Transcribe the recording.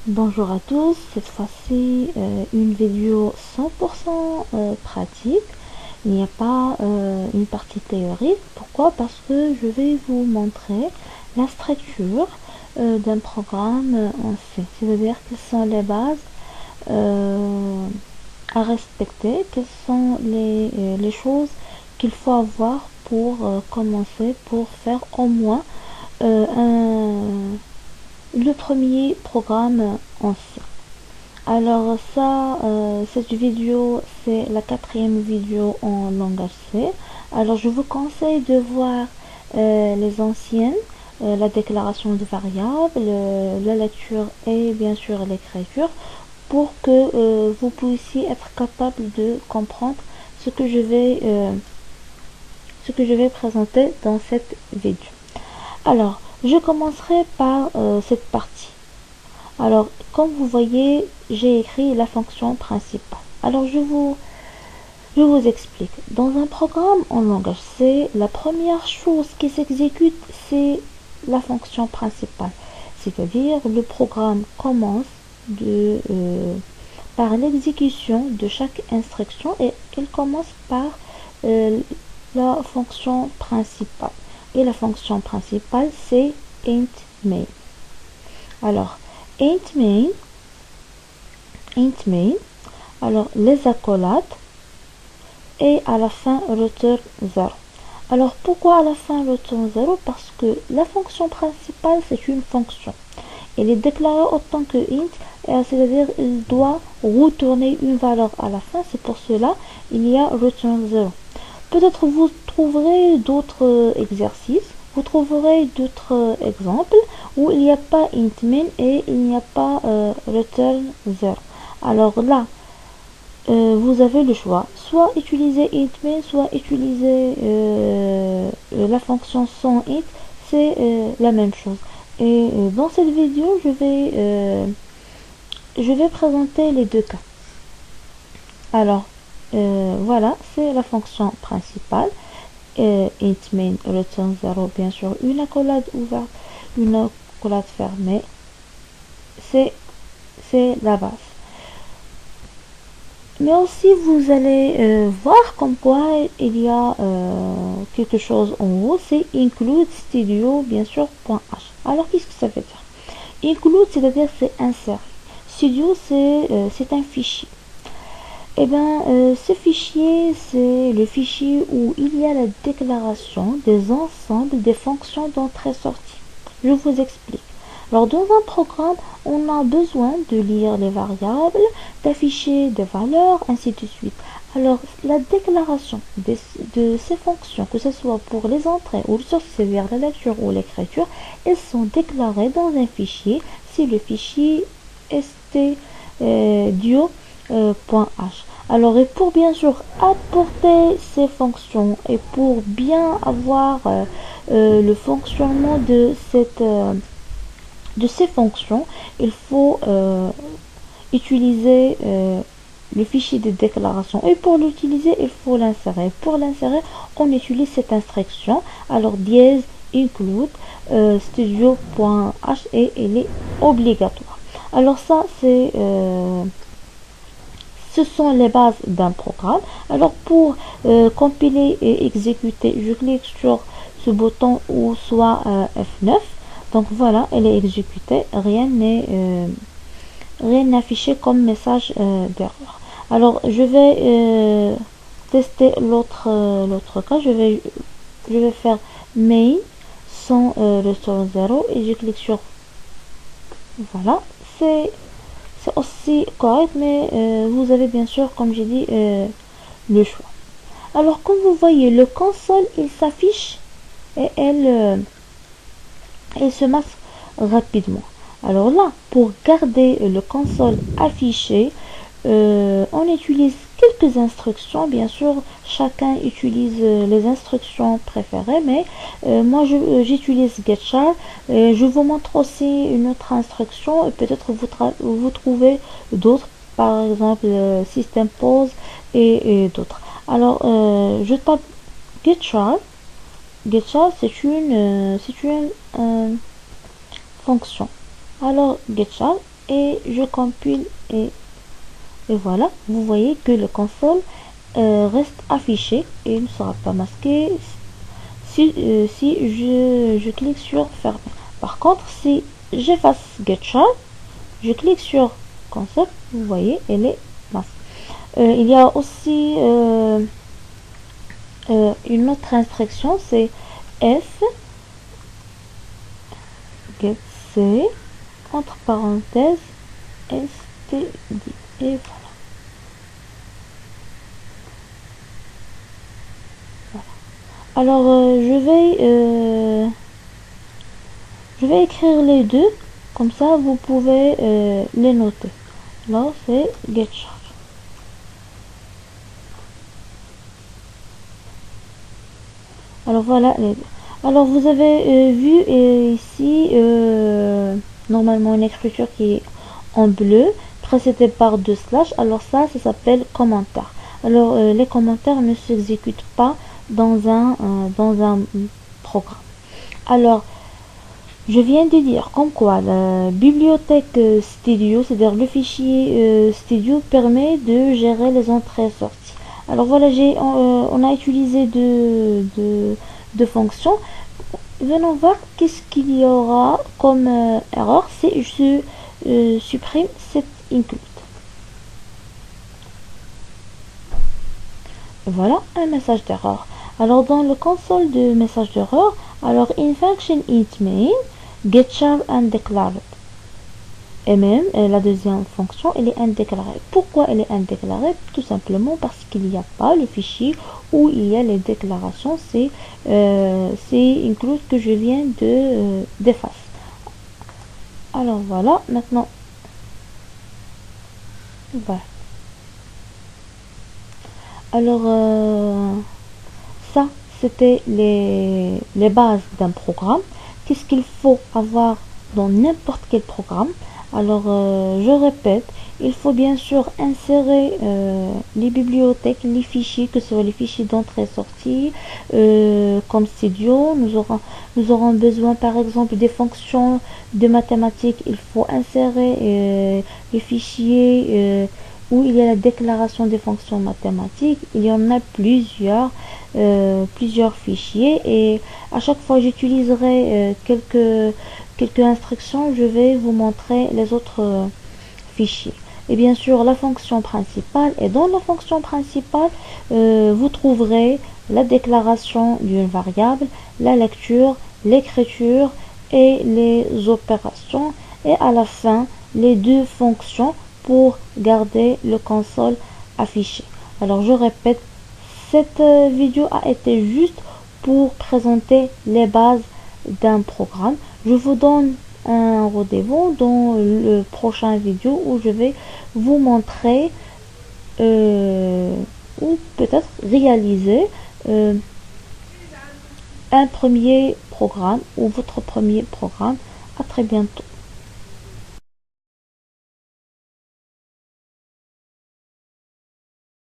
Bonjour à tous, cette fois-ci une vidéo 100% pratique. Il n'y a pas une partie théorique. Pourquoi? Parce que je vais vous montrer la structure d'un programme en C. C'est-à-dire quelles sont les bases à respecter, quelles sont les choses qu'il faut avoir pour commencer, pour faire au moins le premier programme en C. Alors ça, cette vidéo, c'est la quatrième vidéo en langage C. Alors je vous conseille de voir les anciennes, la déclaration de variables, la lecture et bien sûr l'écriture, pour que vous puissiez être capable de comprendre ce que je vais présenter dans cette vidéo. Alors, je commencerai par cette partie. Alors, comme vous voyez, j'ai écrit la fonction principale. Alors, je vous explique. Dans un programme en langage C, la première chose qui s'exécute, c'est la fonction principale. C'est-à-dire, le programme commence par l'exécution de chaque instruction et il commence par euh, la fonction principale. Et la fonction principale, c'est int main. Alors, int main, int main, alors les accolades et à la fin return 0. Alors pourquoi à la fin return 0? Parce que la fonction principale c'est une fonction. Elle est déclarée autant que int, c'est-à-dire il doit retourner une valeur à la fin. C'est pour cela il y a return 0. Peut-être vous trouverez d'autres exercices, vous trouverez d'autres exemples où il n'y a pas int min et il n'y a pas return 0. Alors là, vous avez le choix, soit utiliser int min, soit utiliser la fonction sans int, c'est la même chose. Et dans cette vidéo, je vais présenter les deux cas. Alors, voilà, c'est la fonction principale. Int main return 0, bien sûr, une accolade ouverte, une accolade fermée. C'est la base. Mais aussi, vous allez voir comme quoi il y a quelque chose en haut, c'est include studio, bien sûr, .h. Alors, qu'est-ce que ça veut dire? Include, c'est-à-dire c'est insert. Studio, c'est un fichier. Eh bien, ce fichier, c'est le fichier où il y a la déclaration des ensembles des fonctions d'entrée-sortie. Je vous explique. Alors, dans un programme, on a besoin de lire les variables, d'afficher des valeurs, ainsi de suite. Alors, la déclaration de ces fonctions, que ce soit pour les entrées ou le sorties, c'est-à-dire la lecture ou l'écriture, elles sont déclarées dans un fichier. C'est le fichier stdio.h. Alors, et pour bien sûr apporter ces fonctions et pour bien avoir le fonctionnement de ces fonctions, il faut utiliser le fichier de déclaration. Et pour l'utiliser, il faut l'insérer. Pour l'insérer, on utilise cette instruction. Alors, dièse include studio.h et elle est obligatoire. Alors ça, ce sont les bases d'un programme. Alors pour compiler et exécuter, je clique sur ce bouton ou soit F9. Donc voilà, elle est exécutée. Rien n'est affiché comme message d'erreur. Alors je vais tester l'autre cas. Je vais faire main sans return 0 et je clique sur voilà. C'est aussi correct, mais vous avez bien sûr, comme j'ai dit, le choix. Alors, comme vous voyez, le console, il s'affiche et elle se masque rapidement. Alors là, pour garder le console affiché, on utilise quelques instructions. Bien sûr, chacun utilise les instructions préférées, mais moi j'utilise getchar. Je vous montre aussi une autre instruction et peut-être vous trouvez d'autres, par exemple system pause et d'autres. Alors, je tape getchar. Getchar, c'est une fonction. Alors, getchar, et je compile et voilà, vous voyez que le console reste affiché et ne sera pas masqué si je clique sur fermer. Par contre, si j'efface GetChar, je clique sur console, vous voyez, elle est masquée. Il y a aussi une autre instruction, c'est F get C entre parenthèses std et voilà. Alors je vais écrire les deux, comme ça vous pouvez les noter. Là c'est getChar. Alors voilà les deux. Alors vous avez vu ici normalement une écriture qui est en bleu précédée par deux slash. Alors ça s'appelle commentaire. Alors les commentaires ne s'exécutent pas dans un programme. Alors je viens de dire comme quoi la bibliothèque Studio, c'est-à-dire le fichier Studio, permet de gérer les entrées et sorties. Alors voilà, on a utilisé deux fonctions. Venons voir qu'est-ce qu'il y aura comme erreur si je supprime cette include. Voilà un message d'erreur. Alors dans le console de message d'erreur, alors in function int main getChar undeclared. Et même la deuxième fonction, elle est indéclarée. Pourquoi elle est indéclarée? Tout simplement parce qu'il n'y a pas le fichier où il y a les déclarations. C'est include que je viens de d'effacer. Alors voilà, maintenant voilà. Alors ça c'était les bases d'un programme. Qu'est-ce qu'il faut avoir dans n'importe quel programme? Alors je répète, il faut bien sûr insérer les bibliothèques, les fichiers, que ce soit les fichiers d'entrée et sortie, comme Studio. Nous aurons besoin par exemple des fonctions de mathématiques. Il faut insérer les fichiers où il y a la déclaration des fonctions mathématiques. Il y en a plusieurs fichiers et à chaque fois j'utiliserai quelques instructions. Je vais vous montrer les autres fichiers. Et bien sûr la fonction principale, et dans la fonction principale vous trouverez la déclaration d'une variable, la lecture, l'écriture et les opérations, et à la fin les deux fonctions pour garder le console affiché. Alors je répète, cette vidéo a été juste pour présenter les bases d'un programme. Je vous donne un rendez-vous dans le prochain vidéo où je vais vous montrer ou peut-être réaliser un premier programme ou votre premier programme. À très bientôt.